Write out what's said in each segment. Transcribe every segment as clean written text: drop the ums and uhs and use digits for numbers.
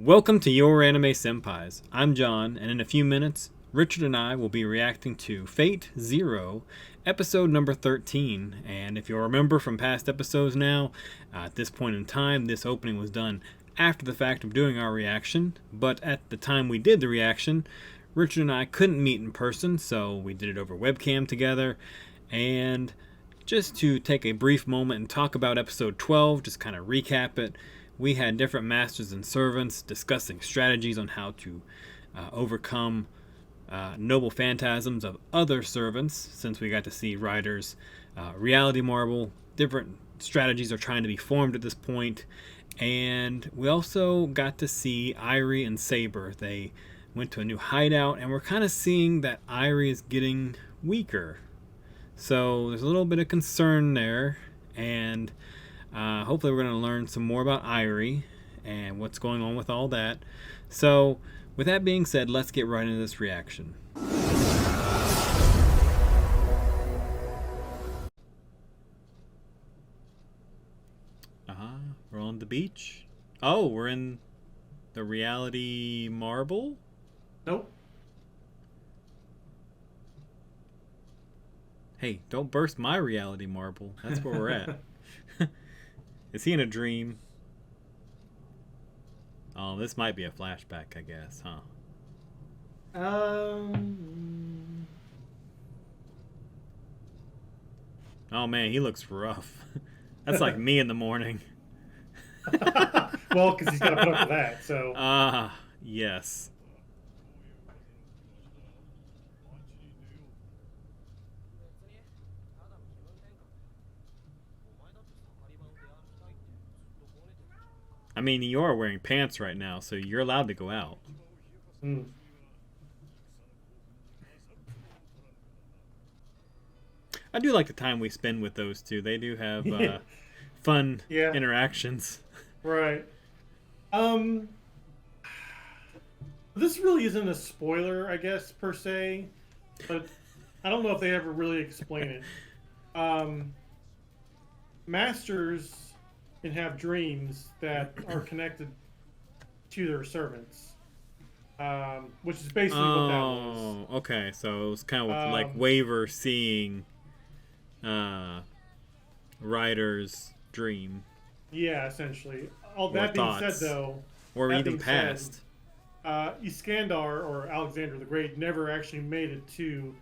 Welcome to Your Anime Senpais. I'm John, and in a few minutes, Richard and I will be reacting to Fate Zero, episode number 13. And if you'll remember from past episodes now, at this point in time, this opening was done after the fact of doing our reaction. But at the time we did the reaction, Richard and I couldn't meet in person, so we did it over webcam together. And just to take a brief moment and talk about episode 12, just kind of recap it. We had different masters and servants discussing strategies on how to overcome noble phantasms of other servants, since we got to see Ryder's reality marble. Different strategies are trying to be formed at this point. And we also got to see Irie and Saber. They went to a new hideout, and we're kind of seeing that Irie is getting weaker. So there's a little bit of concern there, and hopefully we're going to learn some more about Irie and what's going on with all that. So with that being said, let's get right into this reaction. We're on the beach. Oh, we're in the reality marble? Nope. Hey, don't burst my reality marble. That's where we're at. Is he in a dream? Oh, this might be a flashback, I guess, huh? Oh man, he looks rough. That's like me in the morning. Well, because he's got to put up with that, so. Yes. I mean, you are wearing pants right now, so you're allowed to go out. Mm. I do like the time we spend with those two. They do have fun interactions. Right. This really isn't a spoiler, I guess, per se, but I don't know if they ever really explain it. Masters can have dreams that are connected to their servants, which is basically what that was. Oh, okay. So it was kind of like Waver seeing Ryder's dream. Yeah, essentially. All that being said, though, or even past, Iskandar, or Alexander the Great, never actually made it to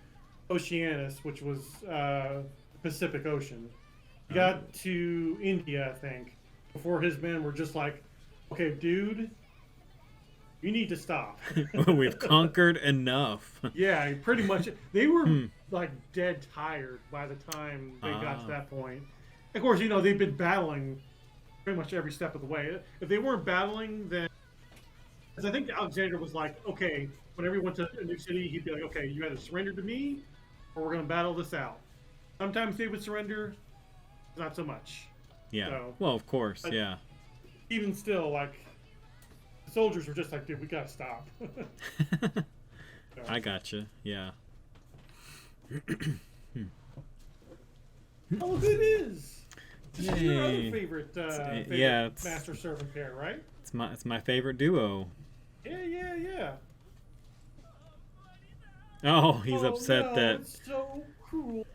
Oceanus, which was the Pacific Ocean. He got to India, I think, before his men were just like, okay, dude, you need to stop. We've conquered enough. Yeah, pretty much. They were like dead tired by the time they got to that point. Of course, they've been battling pretty much every step of the way. If they weren't battling, then, because I think Alexander was like, okay, whenever he went to a new city, he'd be like, okay, you either surrender to me, or we're going to battle this out. Sometimes they would surrender, not so much. Yeah. So, well, of course, yeah. Even still, like, the soldiers were just like, dude, we got to stop. So. I gotcha, yeah. Oh, look, it is. This is your other favorite, master-servant pair, right? It's my favorite duo. Yeah. Oh, he's upset no, that. It's so cruel.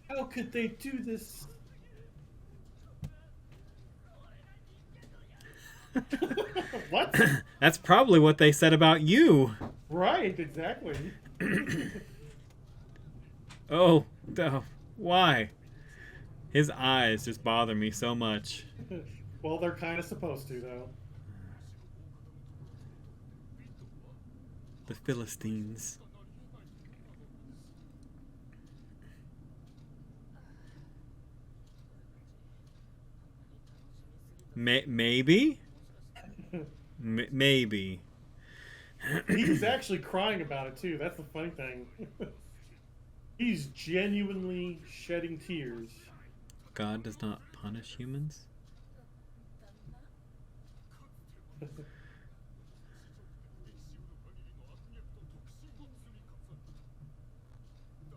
How could they do this? What? That's probably what they said about you. Right, exactly. Oh, why? His eyes just bother me so much. Well, they're kind of supposed to, though. The Philistines. Maybe? Maybe. He's actually crying about it, too. That's the funny thing. He's genuinely shedding tears. God does not punish humans?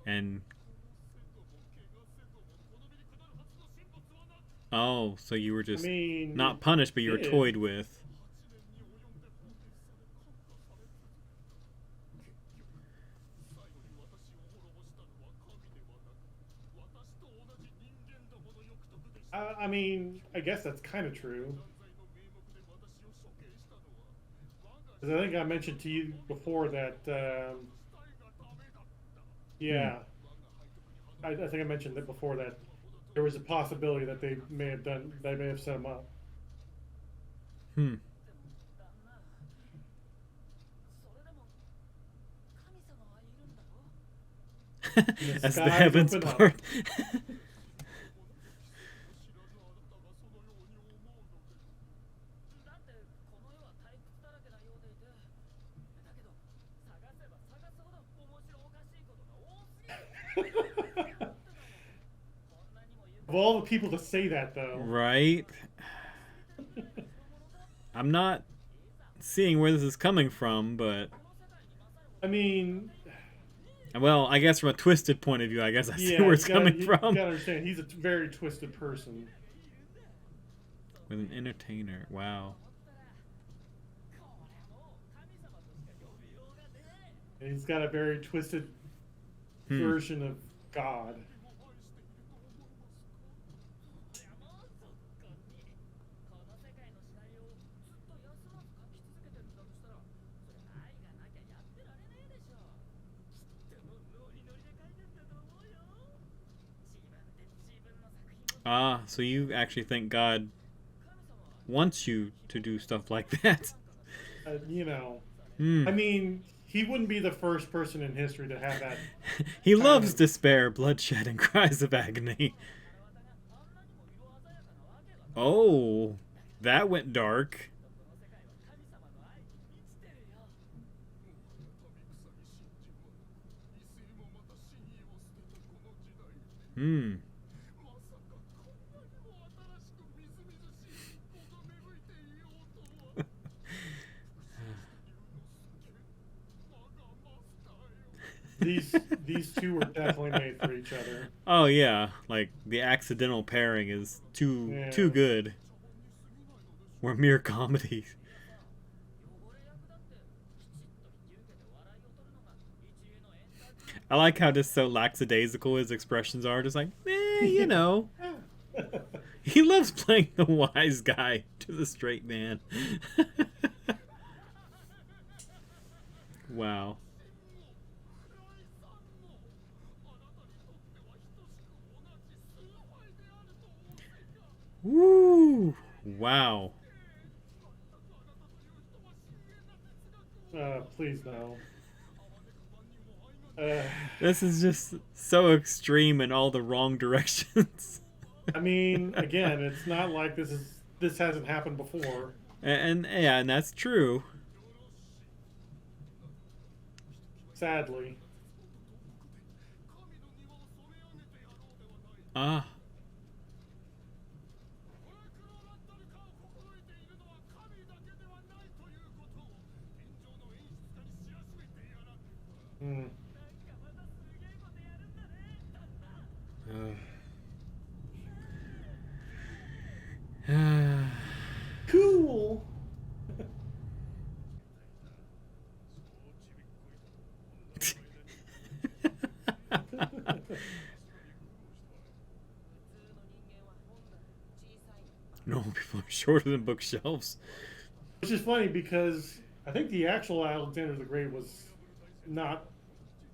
And oh, so you were just not punished, but you were toyed with. I mean, I guess that's kind of true. 'Cause I think I mentioned to you before that, Hmm. yeah, I think I mentioned that before that there was a possibility that they may have set him up. Hmm. And the As the skies heavens open up. part. Of all the people to say that, though, Right. I'm not seeing where this is coming from, but I mean, well, I guess from a twisted point of view, I guess I see yeah, where it's coming you from. gotta understand he's a very twisted person. With an entertainer. Wow. And he's got a very twisted Hmm. version of God. Ah, so you actually think God wants you to do stuff like that? You know, Hmm. I mean, he wouldn't be the first person in history to have that He kind loves of. despair, bloodshed, and cries of agony. Oh, that went dark. Hmm. These two were definitely made for each other. Oh yeah, like the accidental pairing is too Yeah. good. We're mere comedy. I like how just so lackadaisical his expressions are. Just like, you Yeah. know, he loves playing the wise guy to the straight man. Wow. Woo! Wow. Please no. Uh, This is just so extreme in all the wrong directions. I mean, again, it's not like this hasn't happened before. And yeah, and that's true. Sadly. Ah. Hmm. Cool. No, people are shorter than bookshelves. Which is funny because I think the actual Alexander the Great was not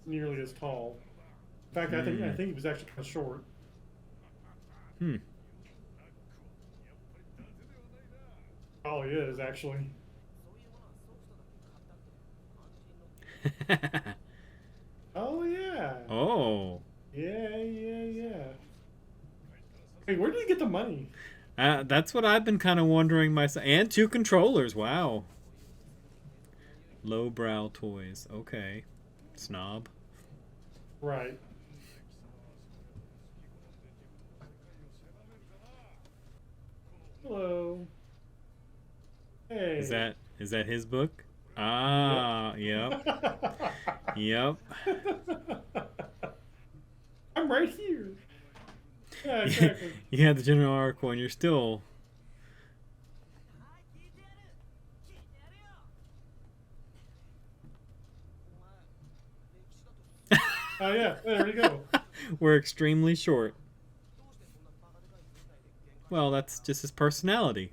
nearly as tall. In fact, I Hmm. think he was actually kind of short. Hmm. Oh, he is actually. Oh yeah, Oh. yeah. Hey, where did he get the money? That's what I've been kind of wondering myself. And two controllers. Wow. Lowbrow toys. Okay. Snob. Right. Hello. Is Hey. that his book? Yep. Ah, yep. Yep. I'm right here. Yeah, exactly. You had the general article and you're still Oh yeah, there we go. we're extremely short. Well, that's just his personality.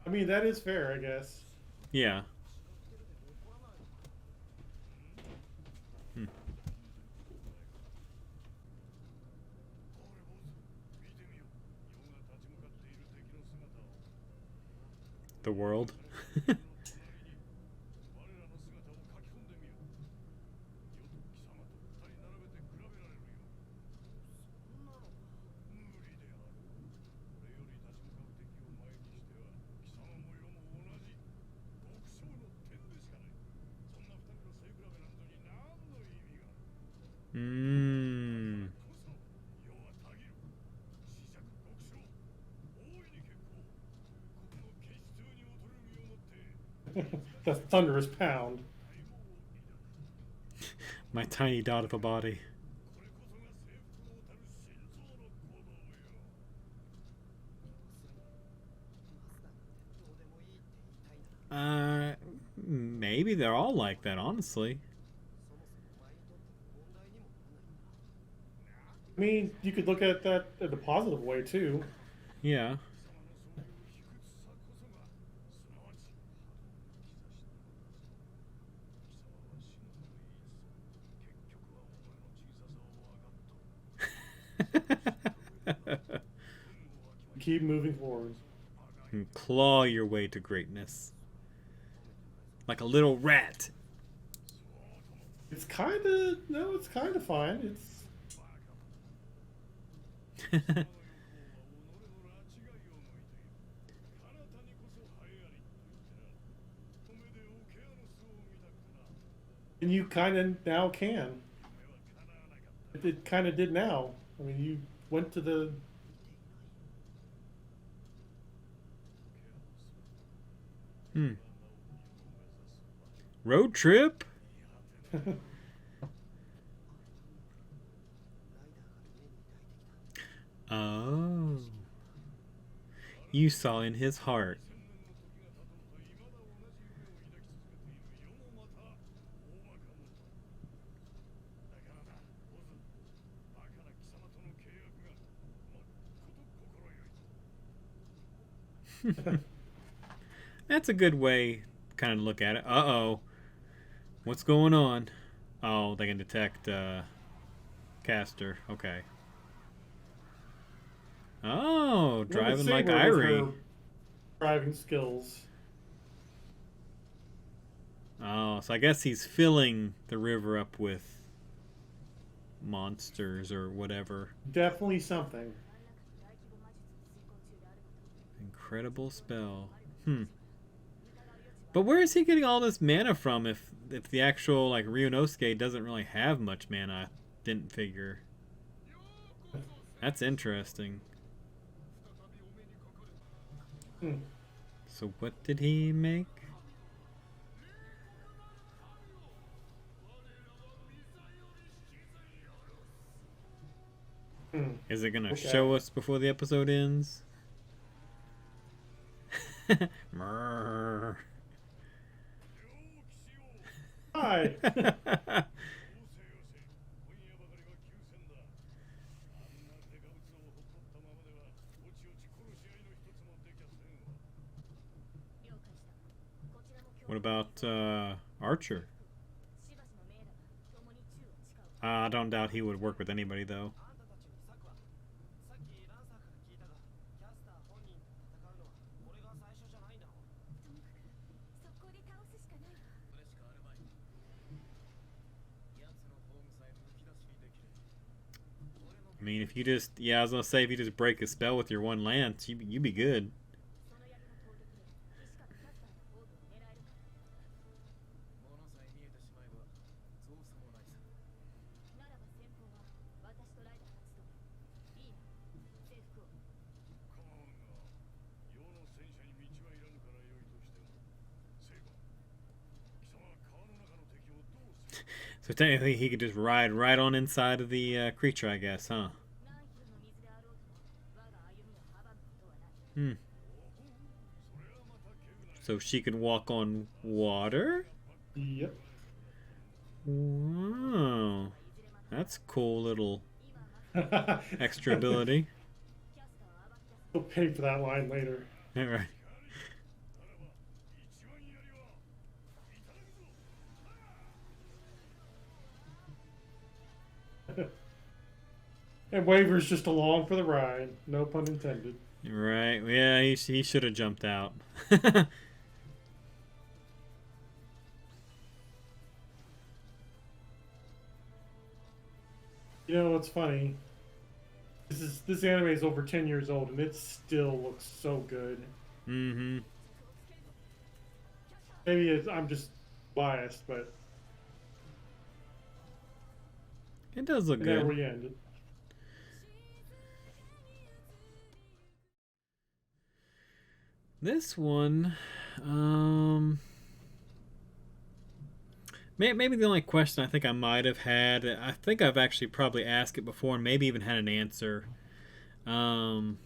I mean, that is fair, I guess. Yeah. Hmm. The world. Mmm. The thunderous pound. My tiny dot of a body. Maybe they're all like that, honestly. I mean, you could look at that in a positive way too. Yeah. Keep moving forward. And claw your way to greatness. Like a little rat. It's kind of no, it's kind of fine. It's and you kind of now can. It kind of did now. I mean, you went to the. Hmm. Road trip? Oh. You saw in his heart. That's a good way kind of look at it. Uh-oh. What's going on? Oh, they can detect Caster. Okay. Oh, driving like Saber with Irie. her driving skills. Oh, so I guess he's filling the river up with monsters or whatever. Definitely something. Incredible spell. Hmm. But where is he getting all this mana from if the actual like Ryunosuke doesn't really have much mana? Didn't figure. That's interesting. Hmm. So what did he make? Hmm. Is it gonna Okay. show us before the episode ends? Mrrr. Hi. What about Archer? I don't doubt he would work with anybody though. I mean, if you just, yeah, I was gonna say if you just break a spell with your one lance, you'd be good. So technically, he could just ride right on inside of the creature, I guess, huh? Hmm. So she could walk on water? Yep. Wow. That's cool little We'll extra ability. pay for that line later. All right. And Waver's just along for the ride. No pun intended. Right. Yeah, he should have jumped out. You know what's funny? This anime is over 10 years old and it still looks so good. Mm-hmm. Maybe I'm just biased, but It does look and there good. we ended. This one, um, maybe the only question I think I might have had, I think I've actually probably asked it before and maybe even had an answer. Um,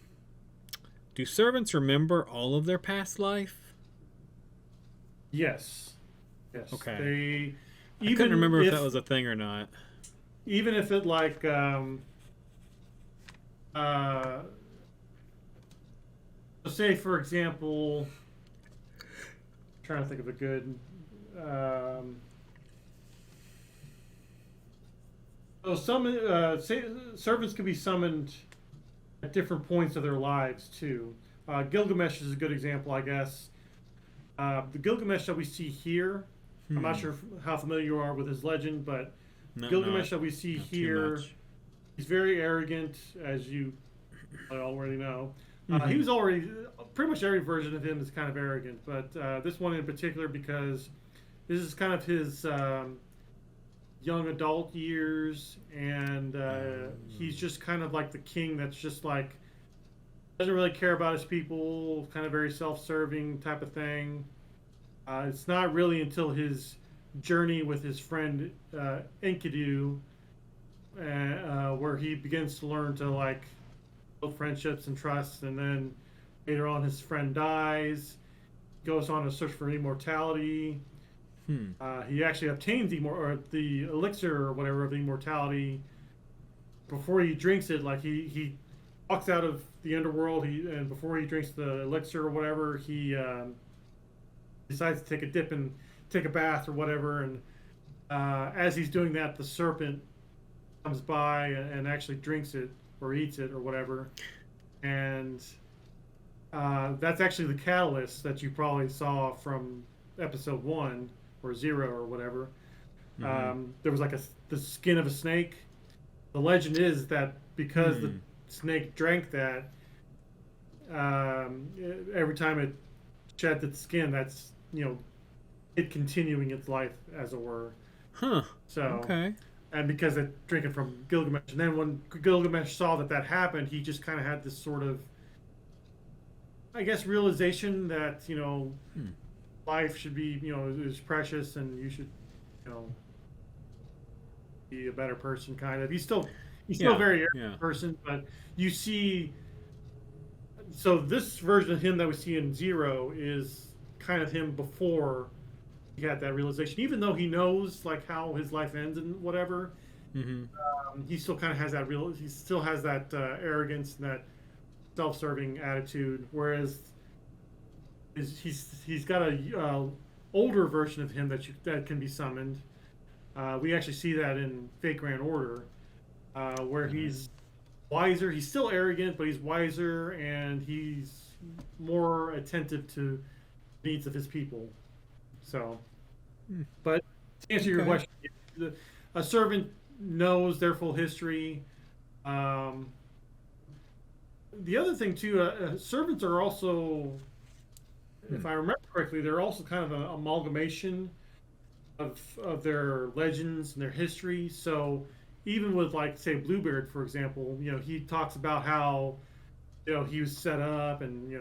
do servants remember all of their past life? Yes. Yes. Okay. They I couldn't even remember if if that was a thing or not. even if it like uh say for example, trying to think of a good um so some say servants can be summoned at different points of their lives too. Gilgamesh is a good example, I guess. The Gilgamesh that we see here, I'm not Hmm. sure how familiar you are with his legend, but Not Gilgamesh that we see not too here, much. he's very arrogant, as you already know. He Mm-hmm. was already pretty much every version of him is kind of arrogant, but this one in particular because this is kind of his young adult years, and he's just kind of like the king that's just like doesn't really care about his people, kind of very self-serving type of thing. It's not really until his journey with his friend Enkidu, where he begins to learn to like build friendships and trust, and then later on his friend dies, goes on a search for immortality. Hmm. He actually obtains the elixir or whatever of immortality before he drinks it. Like he walks out of the underworld. And before he drinks the elixir or whatever, he decides to take a dip and take a bath or whatever. And as he's doing that, the serpent comes by and actually drinks it or eats it or whatever. And that's actually the catalyst that you probably saw from episode one or zero or whatever. Mm-hmm. There was like the skin of a snake. The legend is that because the Hmm. snake drank that, every time it shed its skin, that's it continuing its life as it were. Huh. So, Okay. and because it drank it from Gilgamesh, and then when Gilgamesh saw that happened, he just kind of had this sort of, I guess, realization that Hmm. life should be is precious, and you should you know be a better person. Kind of. He's still a Yeah. very Yeah. arrogant person, but you see. So this version of him that we see in Zero is kind of him before he had that realization. Even though he knows like how his life ends and whatever, Mm-hmm. he still kind of has that real. He still has that arrogance and that self-serving attitude. Whereas he's got a older version of him that can be summoned. We actually see that in Fate Grand Order, where he's wiser. He's still arrogant, but he's wiser and he's more attentive to the needs of his people. So, Hmm. but to answer your Okay. question, a servant knows their full history. Um, the other thing too, servants are also, Hmm. if I remember correctly, they're also kind of an amalgamation of their legends and their history. So even with like say Bluebeard, for example, he talks about how he was set up, and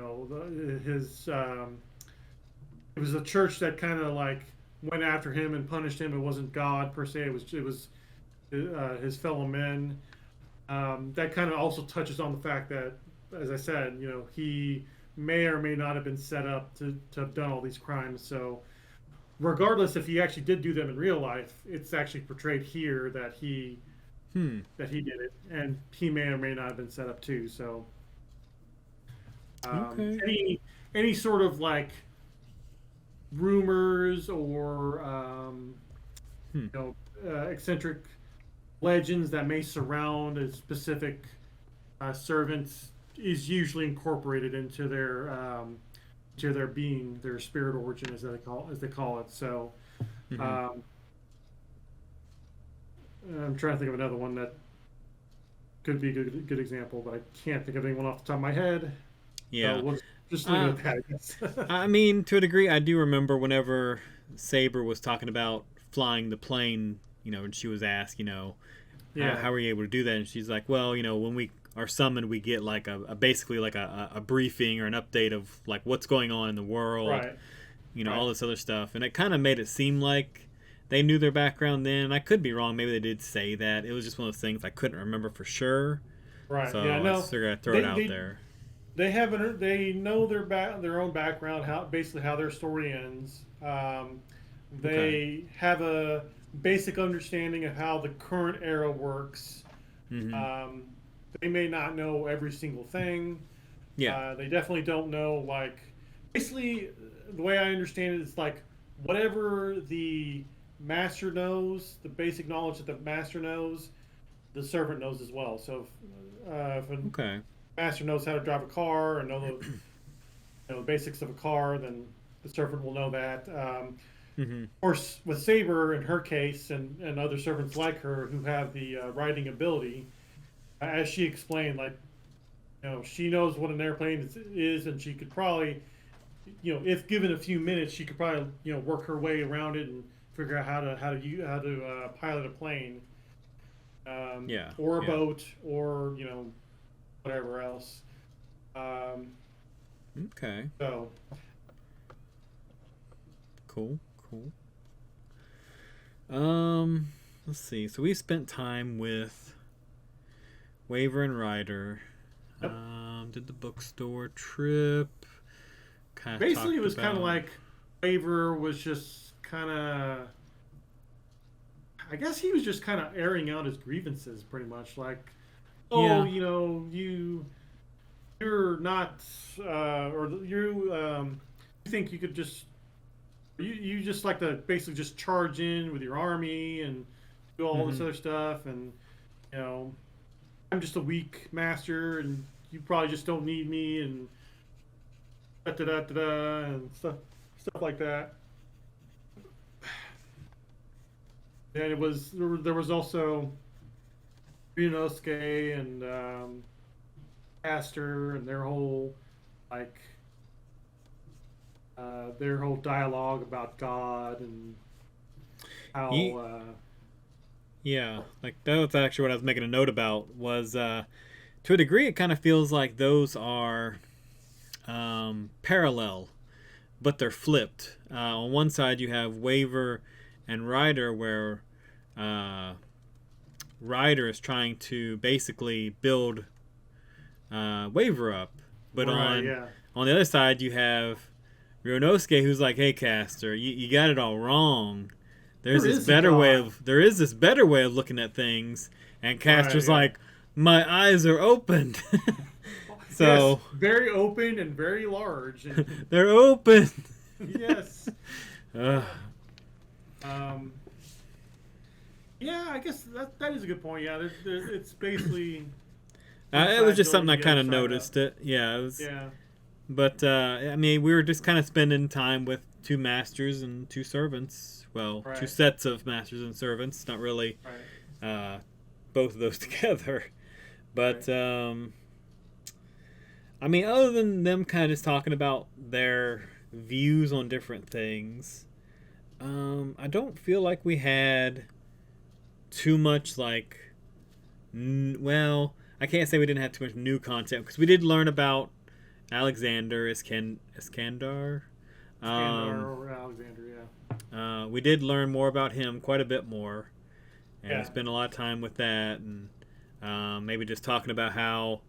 his it was a church that kind of like went after him and punished him. It wasn't God per se. It was his fellow men. That kind of also touches on the fact that, as I said, he may or may not have been set up to have done all these crimes. So regardless if he actually did do them in real life, it's actually portrayed here that Hmm. he did it, and he may or may not have been set up too. So Okay. any sort of like rumors or Hmm. eccentric legends that may surround a specific servant is usually incorporated into their being, their spirit origin, as they call it. So Hmm. um, I'm trying to think of another one that could be a good example, but I can't think of anyone off the top of my head. So Yeah. we'll just leave it Uh, at that, I guess. I mean, to a degree, I do remember whenever Saber was talking about flying the plane, and she was asked, Yeah, how were you able to do that? And she's like, well, when we are summoned, we get like a basically like a briefing or an update of like what's going on in the world, right, all right. this other stuff. And it kind of made it seem like they knew their background then. I could be wrong. Maybe they did say that. It was just one of those things I couldn't remember for sure. Right. Yeah. So I just No, figured I'd throw it they out they there. they have they know their own background, how their story ends. Okay. They have a basic understanding of how the current era works. Hmm. Um, they may not know every single thing. Yeah. They definitely don't know like basically the way I understand it is like whatever the master knows, the basic knowledge that the master knows, the servant knows as well. So if a Okay. master knows how to drive a car and know the basics of a car, then the servant will know that. Hmm. Of course, with Saber in her case, and other servants like her who have the riding ability, as she explained, like she knows what an airplane is, and she could probably, if given a few minutes, she could probably work her way around it and figure out how to pilot a plane, Yeah. or a Yeah. boat, or whatever else. Um, Okay. so Cool. Cool. Let's see. So we spent time with Waver and Ryder. yep. Did the bookstore trip. Kind of Basically, it talked was kind of about. like Favor was just kind of. I guess he was just kind of airing out his grievances, pretty much. Like, oh, Yeah. you're not, or you think you could just, you just like to basically just charge in with your army and do all this Hmm. other stuff, and you know, I'm just a weak master, and you probably just don't need me, and da da da da da, and stuff like that. And there was also Ryunosuke and Aster and like their whole dialogue about God and Ye- how yeah. Like that was actually what I was making a note about. Was to a degree, it kind of feels like those are parallel, but they're flipped. On one side, you have Waver and Ryder, where uh, Ryder is trying to basically build Waver up, but right, on yeah, the other side, you have Ryonosuke, who's like, "Hey, Caster, you got it all wrong. there is a God, There is this better way of looking at things." And right, Caster's yeah, like, "My eyes are opened." yes, So very open and very large, and they're open. yes, Ugh. um, yeah, I guess that is a good point. Yeah, it's basically one It was side just something building I the kind other of side up. noticed it. Yeah, it was. Yeah, But I mean, we were just kind of spending time with two masters and two servants. Well, two right, sets of masters and servants. Not really right, uh, both of those together. right. But I mean, other than them kind of just talking about their views on different things, I don't feel like we had too much like. Well, I can't say we didn't have too much new content because we did learn about Alexander Iskandar. Skandar Um, or Alexander, yeah. we did learn more about him, quite a bit more, and we Yeah, spent a lot of time with that, and maybe just talking about how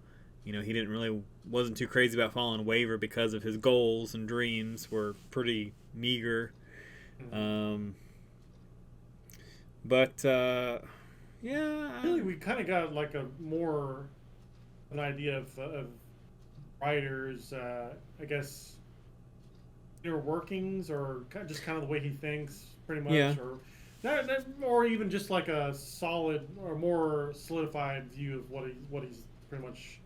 he didn't really wasn't too crazy about falling Waver because of his goals and dreams were pretty meager. But yeah, really, we kind of got like an idea of writers, I guess, inner workings, or just kind of the way he thinks, pretty much, Yeah. or or even just like a solid or more solidified view of what he's pretty much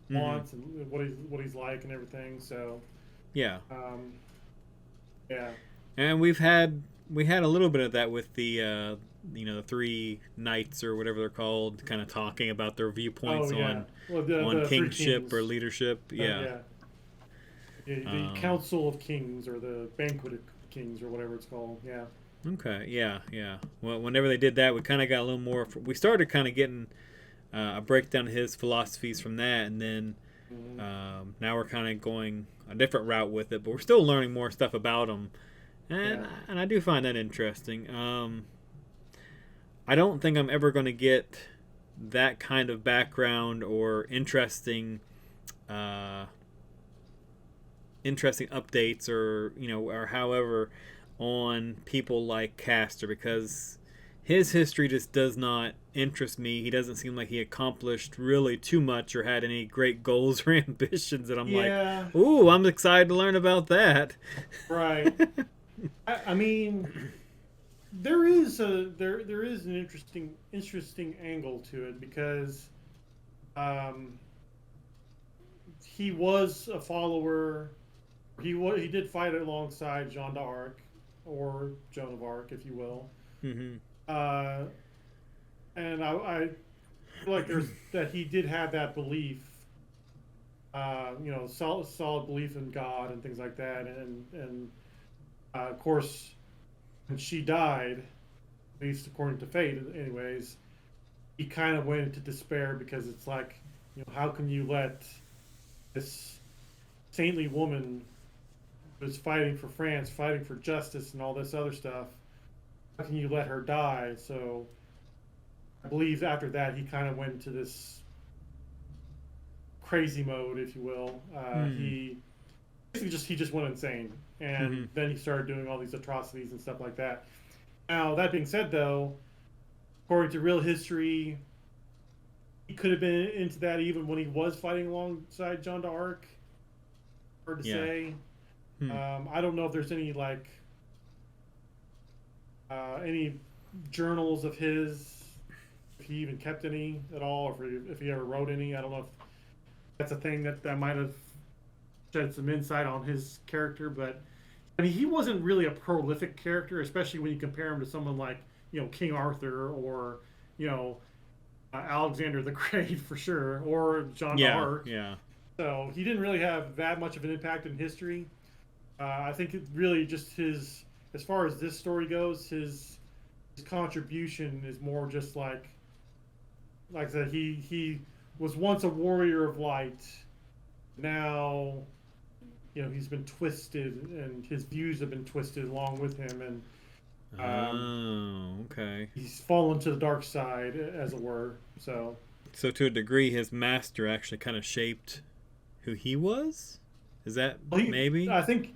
wants and what he's like and everything. So yeah. Yeah. And we had a little bit of that with the the three knights or whatever they're called, kind of talking about their viewpoints on the kingship or leadership. The Council of Kings, or the Banquet of Kings, or whatever it's called. Yeah. Okay. Yeah. Well, whenever they did that, we kind of got a little more. We started kind of getting a breakdown of his philosophies from that, and then now we're kind of going a different route with it, but we're still learning more stuff about him, and I do find that interesting. I don't think I'm ever going to get that kind of background or interesting updates, or or however, on people like Castor, because his history just does not interest me. He doesn't seem like he accomplished really too much or had any great goals or ambitions that I'm like, ooh, I'm excited to learn about that. Right. I mean, there is an interesting angle to it, because he was a follower. He did fight alongside Jeanne d'Arc, or Joan of Arc, if you will. And I feel like that he did have that belief, solid belief in God and things like that. And of course, when she died, at least according to fate, anyways, he kind of went into despair, because it's like, how can you let this saintly woman who's fighting for France, fighting for justice and all this other stuff, how can you let her die? So I believe after that he kind of went into this crazy mode, if you will. He just went insane, and then he started doing all these atrocities and stuff like that. Now, that being said, though, according to real history, he could have been into that even when he was fighting alongside Jeanne d'Arc. Hard to say. I don't know if there's any any journals of his, if he even kept any at all, or if he ever wrote any. I don't know if that's a thing that might have shed some insight on his character. But I mean, he wasn't really a prolific character, especially when you compare him to someone like King Arthur, or Alexander the Great, for sure, or Jeanne d'Arc. So he didn't really have that much of an impact in history. I think it really just as far as this story goes, his contribution is more just like I said, he was once a warrior of light. Now, he's been twisted, and his views have been twisted along with him, and okay. He's fallen to the dark side, as it were. So to a degree, his master actually kind of shaped who he was. Is that maybe? I think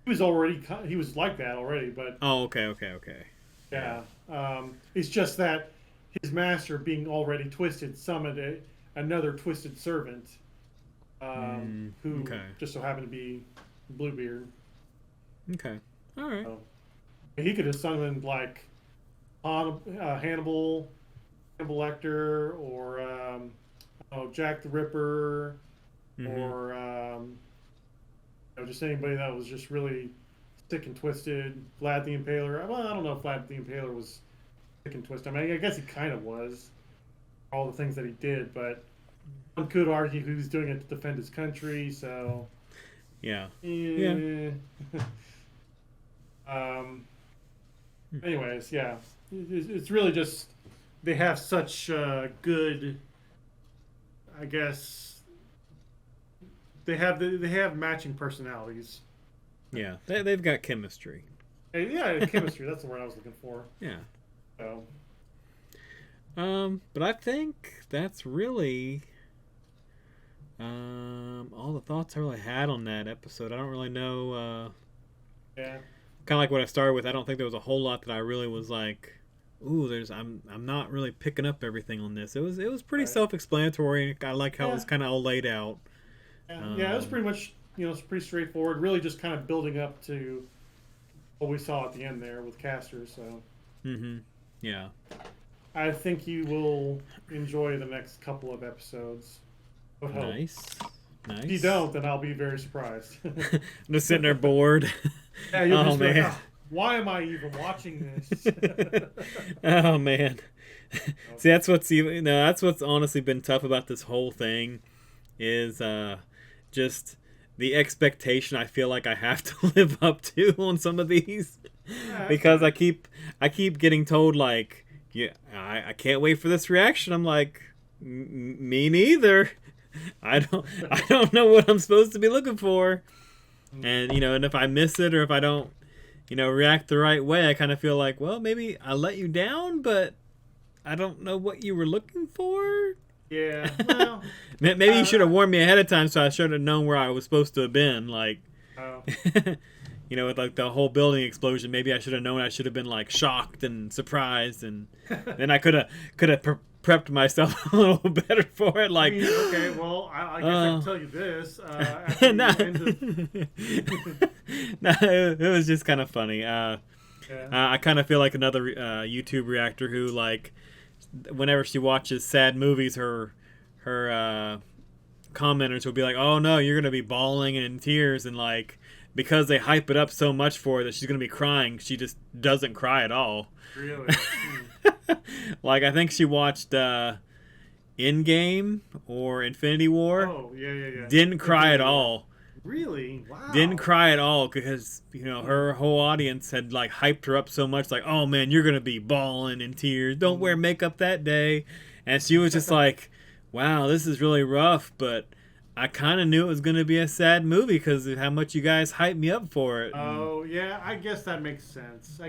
he was like that already, but okay. Yeah. It's just that his master, being already twisted, summoned another twisted servant, who just so happened to be Bluebeard. Okay. All right. So, he could have summoned like Hannibal Lecter, or Jack the Ripper, or just anybody that was just really sick and twisted. Vlad the Impaler. Well, I don't know if Vlad the Impaler was sick and twisted. I mean, I guess he kind of was, all the things that he did, but one could argue he was doing it to defend his country, so... Yeah. Anyways, yeah. It's really just... They have such good... I guess... They have matching personalities. Yeah, they've got chemistry. Yeah, chemistry. That's the word I was looking for. Yeah. So. But I think that's really All the thoughts I really had on that episode, I don't really know. Yeah. Kind of like what I started with. I don't think there was a whole lot that I really was like, ooh, I'm not really picking up everything on this. It was pretty Right. self-explanatory. I like how it was Yeah. kind of all laid out. Yeah, it was pretty much, it's pretty straightforward. Really just kind of building up to what we saw at the end there with Castor. So Yeah. I think you will enjoy the next couple of episodes. I would hope. Nice. If you don't, then I'll be very surprised. I'm just sitting there bored. Yeah, you'll Oh just be like, man. why am I even watching this? Oh man. See, that's what's honestly been tough about this whole thing is just the expectation I feel like I have to live up to on some of these because I keep getting told like, yeah, I can't wait for this reaction. I'm like, me neither. I don't know what I'm supposed to be looking for. And and if I miss it or if I don't react the right way, I kind of feel like, well, maybe I let you down, but I don't know what you were looking for. Yeah, well, Maybe you should have warned me ahead of time, so I should have known where I was supposed to have been. Like, oh. with like the whole building explosion, maybe I should have known. I should have been like shocked and surprised, and then I could have prepped myself a little better for it. Like, okay, well, I guess I can tell you this. After no, the end of... no, it was just kind of funny. I kind of feel like another YouTube reactor who, like, whenever she watches sad movies, her commenters will be like, "Oh no, you're gonna be bawling and in tears," and like because they hype it up so much for her that she's gonna be crying, she just doesn't cry at all. Really? Like I think she watched Endgame or Infinity War. Oh yeah. Didn't cry at all. Really? Wow. Didn't cry at all because her whole audience had like hyped her up so much, like, oh man, you're gonna be bawling in tears, don't wear makeup that day. And she was just like, wow, this is really rough, but I kind of knew it was gonna be a sad movie because of how much you guys hyped me up for it. Oh yeah, I guess that makes sense.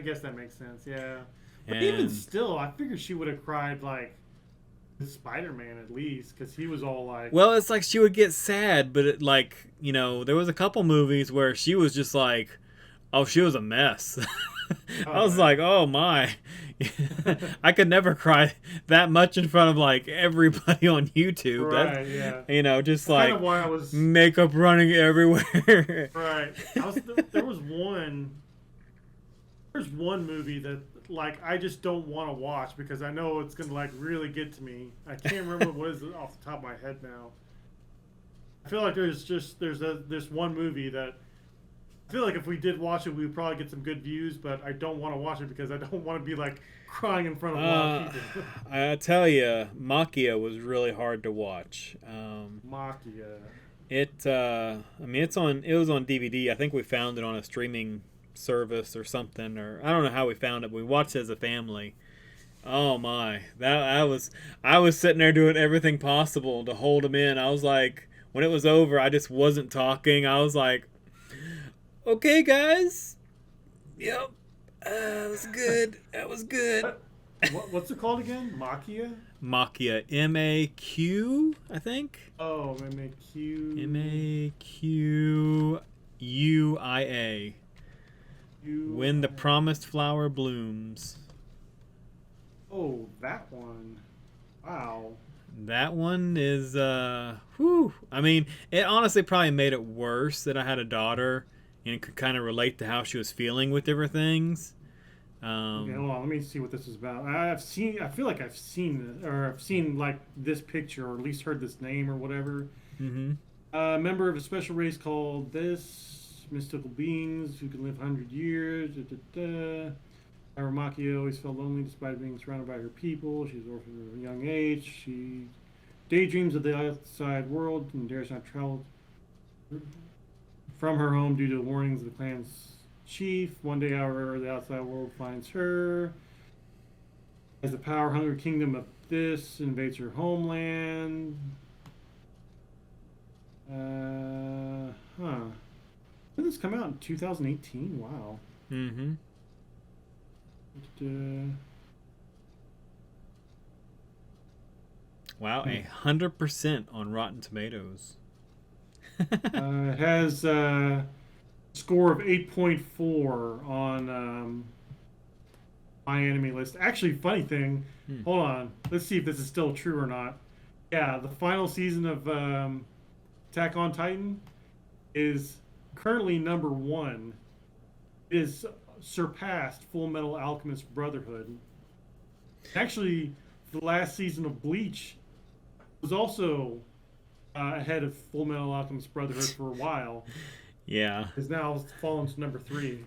Yeah. But And even still, I figured she would have cried like Spider-Man at least, because he was all like, well, it's like she would get sad, but it, like there was a couple movies where she was just like, oh, she was a mess. I was like, oh my. I could never cry that much in front of like everybody on YouTube. right, yeah. Just That's like kind of why I was makeup running everywhere. right. There's one movie that like I just don't want to watch because I know it's gonna like really get to me. I can't remember what is off the top of my head now. I feel like there's this one movie that I feel like if we did watch it, we would probably get some good views, but I don't want to watch it because I don't want to be like crying in front of a lot of people. I tell you, Makia was really hard to watch. Makia. It was on DVD. I think we found it on a streaming service or something, or I don't know how we found it, but we watched it as a family. Oh my, I was sitting there doing everything possible to hold him in. I was like, when it was over, I just wasn't talking. I was like, okay, guys. Yep. That was good. That was good. What's it called again? Makia? Makia. M-A-Q, I think. Oh, M-A-Q. M-A-Q-U-I-A. When the Promised Flower Blooms. Oh, that one. Wow. That one is, whew. I mean, it honestly probably made it worse that I had a daughter and could kind of relate to how she was feeling with different things. Okay, hold on. Let me see what this is about. I feel like I've seen this, or I've seen like this picture, or at least heard this name or whatever. Mm-hmm. A member of a special race called this mystical beings who can live 100 years. However, Makia always felt lonely despite being surrounded by her people. She's orphaned at a young age. She daydreams of the outside world and dares not travel from her home due to warnings of the clan's chief. One day, however, the outside world finds her. As the power-hungry kingdom of this invades her homeland. Did this come out in 2018? Wow. Mm-hmm. Wow, 100% on Rotten Tomatoes. It has a score of 8.4 on my enemy list. Actually, funny thing, hold on. Let's see if this is still true or not. Yeah, the final season of Attack on Titan is currently #1. It is surpassed Full Metal Alchemist Brotherhood. Actually, the last season of Bleach was also ahead of Full Metal Alchemist Brotherhood for a while. Yeah. Is now fallen to #3.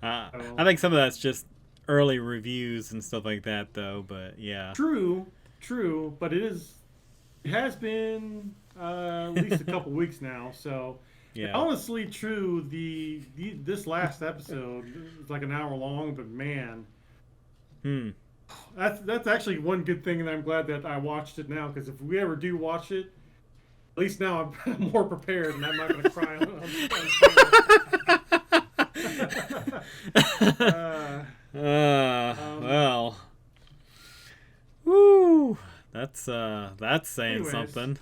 I think some of that's just early reviews and stuff like that, though. But yeah. True, but it has been at least a couple weeks now. So Yeah. honestly, true. This last episode is like an hour long, but man, that's actually one good thing, and I'm glad that I watched it now, because if we ever do watch it, at least now I'm more prepared, and I'm not going to cry on well, woo, that's saying anyways, something.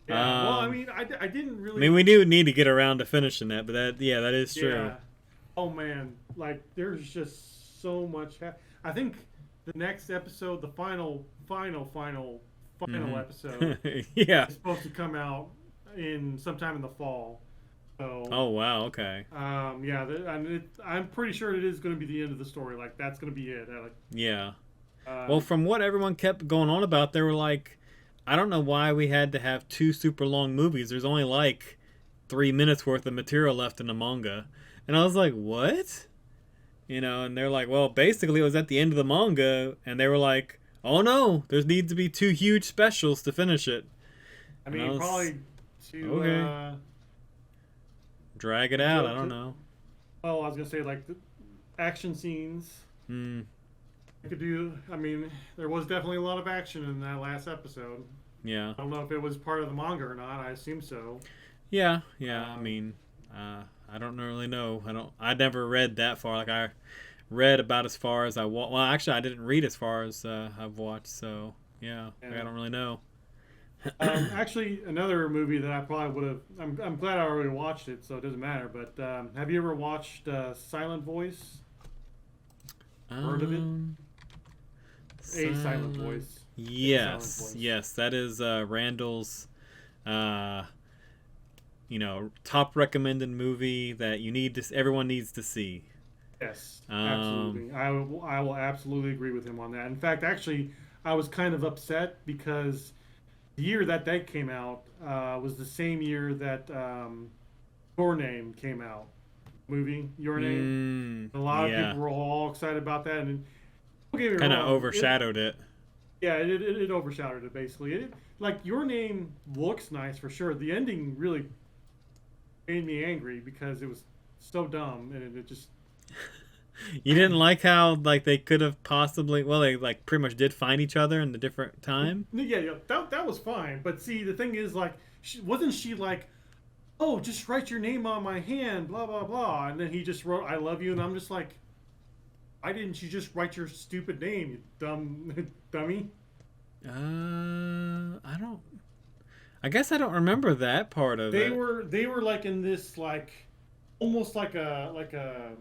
Yeah, well, I mean, I didn't really. I mean, we do need to get around to finishing that, but that is true. Yeah. Oh man, like there's just so much. I think the next episode, the final episode, yeah, is supposed to come out in sometime in the fall. So. Oh wow, okay. Yeah, I'm pretty sure it is going to be the end of the story. Like that's going to be it. Yeah. Well, from what everyone kept going on about, they were like, I don't know why we had to have 2 super long movies. There's only like 3 minutes worth of material left in the manga. And I was like, what? You know, and they're like, well, basically it was at the end of the manga, and they were like, oh no, there needs to be 2 huge specials to finish it. I mean, probably to okay. Drag it out, I don't know. Well, I was going to say, like, the action scenes. Could do. I mean, there was definitely a lot of action in that last episode. Yeah. I don't know if it was part of the manga or not. I assume so. Yeah. I mean, I don't really know. I never read that far. Like I read about as far as I watched. Well, actually, I didn't read as far as I've watched. So yeah. I don't really know. Actually, another movie that I probably would have. I'm glad I already watched it, so it doesn't matter. But have you ever watched Silent Voice? Heard of it? A Silent Voice. Yes, Silent Voice. Yes, that is Randall's, top recommended movie that everyone needs to see. Yes, absolutely. I will absolutely agree with him on that. In fact, actually, I was kind of upset because the year that came out was the same year that Your Name came out. Movie Your Name. A lot of people were all excited about that, and kind of overshadowed it. Yeah, it overshadowed it basically. Like Your Name looks nice for sure. The ending really made me angry because it was so dumb, and it just. You didn't like how like they could have possibly they like pretty much did find each other in the different time. Yeah, that was fine. But see, the thing is, like, wasn't she like, oh, just write your name on my hand, blah blah blah, and then he just wrote "I love you," and I'm just like, why didn't you just write your stupid name, you dummy? I guess I don't remember that part of it. They were like in this like, almost like a.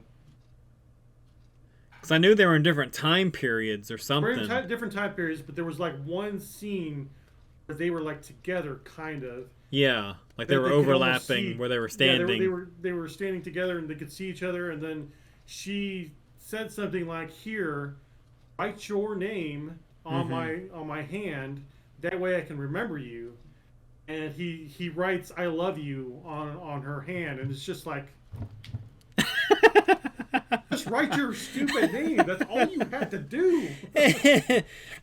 Because I knew they were in different time periods or something. Different time periods, but there was like one scene where they were like together, kind of. Yeah, like they were overlapping where they were standing. Yeah, they were standing together and they could see each other. And then she said something like, "Here, write your name on my hand. That way I can remember you." And he writes "I love you" on her hand, and it's just like. Just write your stupid name. That's all you had to do.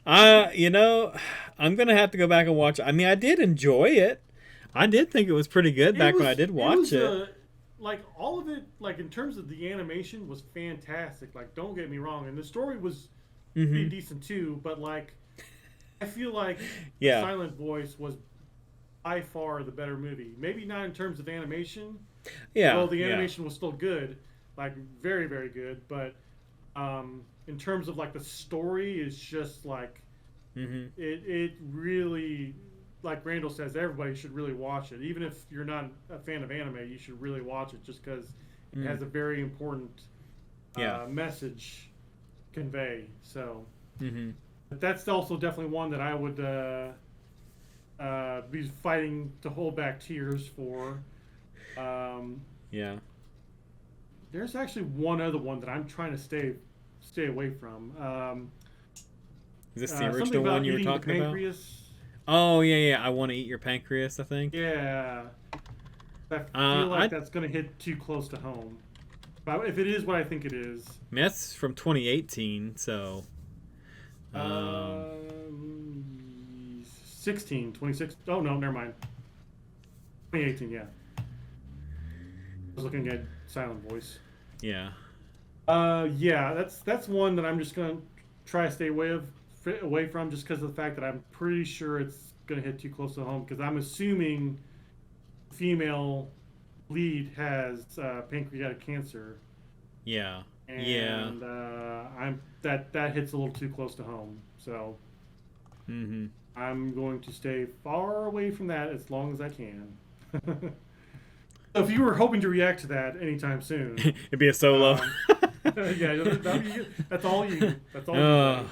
I'm gonna have to go back and watch it. I mean, I did enjoy it. I did think it was pretty good when I did watch it. Like all of it, like in terms of the animation, was fantastic. Like, don't get me wrong, and the story was pretty decent too. But like, I feel like Silent Voice was by far the better movie. Maybe not in terms of animation. Yeah. Well, the animation was still good. Like very, very good, but in terms of like the story is just like it really, like Randall says, everybody should really watch it. Even if you're not a fan of anime, you should really watch it just because it has a very important message convey. So but that's also definitely one that I would be fighting to hold back tears for. There's actually one other one that I'm trying to stay away from. Is this the original one you were talking about? Oh yeah, I Want to Eat Your Pancreas, I think. Yeah, I feel like that's going to hit too close to home. But if it is what I think it is, I mean, that's from 2018, so 26. Oh no, never mind. 2018, yeah. I was looking at Silent Voice. Yeah. Yeah, that's one that I'm just gonna try to stay away from, just because of the fact that I'm pretty sure it's gonna hit too close to home. Because I'm assuming female lead has pancreatic cancer. Yeah. And that hits a little too close to home. So I'm going to stay far away from that as long as I can. So if you were hoping to react to that anytime soon, it'd be a solo. Yeah, that's all you. That's all you.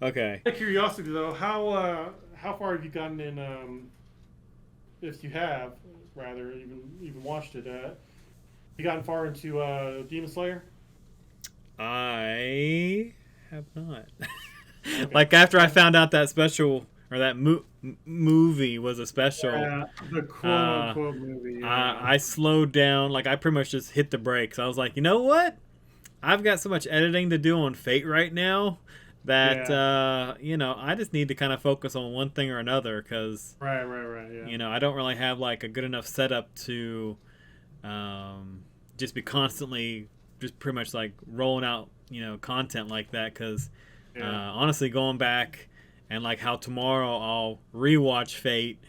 Okay. Out of curiosity, though, how far have you gotten in? If you have, rather, even watched it, you gotten far into Demon Slayer? I have not. Okay. Like after I found out that special or that movie was a special, the quote-unquote movie. Yeah. I slowed down. Like I pretty much just hit the brakes. I was like, you know what? I've got so much editing to do on Fate right now that I just need to kind of focus on one thing or another because right. Yeah. I don't really have like a good enough setup to just be constantly just pretty much like rolling out content like that because honestly going back and like how tomorrow I'll rewatch Fate.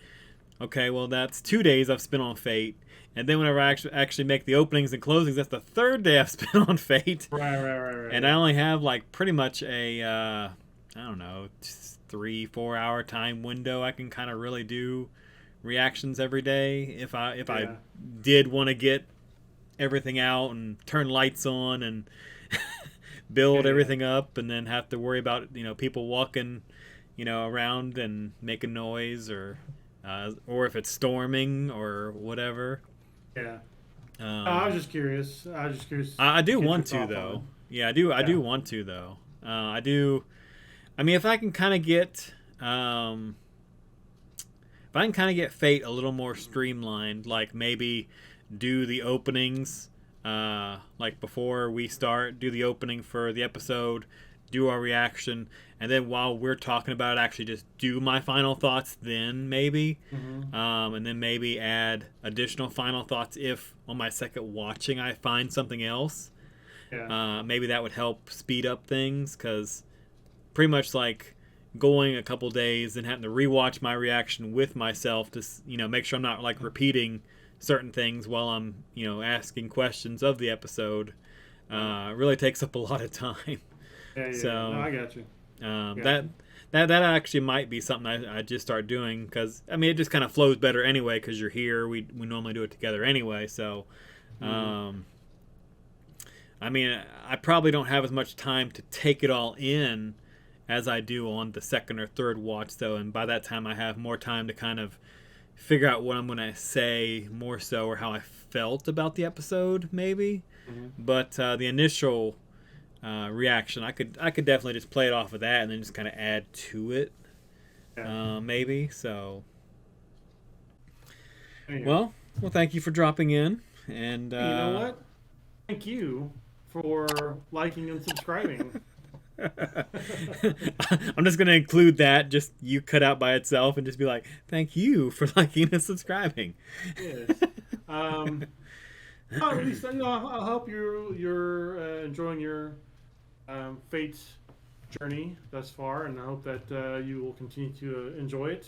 Okay, well that's 2 days I've spent on Fate, and then whenever I actually make the openings and closings, that's the third day I've spent on Fate. Right. And I only have like pretty much a I don't know 3-4 hour time window I can kind of really do reactions every day if I did want to get everything out and turn lights on and build everything up and then have to worry about people walking around and making noise or if it's storming or whatever. I was just curious. I do want to though. Yeah, I do. I do want to though. I do. I mean, if I can kind of get Fate a little more streamlined, like maybe do the openings like before we start, do the opening for the episode, do our reaction, and then while we're talking about it, actually just do my final thoughts then maybe. And then maybe add additional final thoughts if on my second watching I find something else. Maybe that would help speed up things because pretty much like going a couple days and having to rewatch my reaction with myself to make sure I'm not like repeating certain things while I'm asking questions of the episode really takes up a lot of time. So no, I got you. That actually might be something I just start doing because I mean it just kind of flows better anyway because you're here. We normally do it together anyway. So I mean I probably don't have as much time to take it all in as I do on the second or third watch though, and by that time I have more time to kind of figure out what I'm going to say more so or how I felt about the episode maybe. But the initial reaction I could definitely just play it off of that and then just kind of add to it maybe. So well thank you for dropping in, and you know what, thank you for liking and subscribing. I'm just going to include that, just you cut out by itself and just be like, thank you for liking and subscribing. Yes. At least I hope you're enjoying your Fate journey thus far, and I hope that you will continue to enjoy it.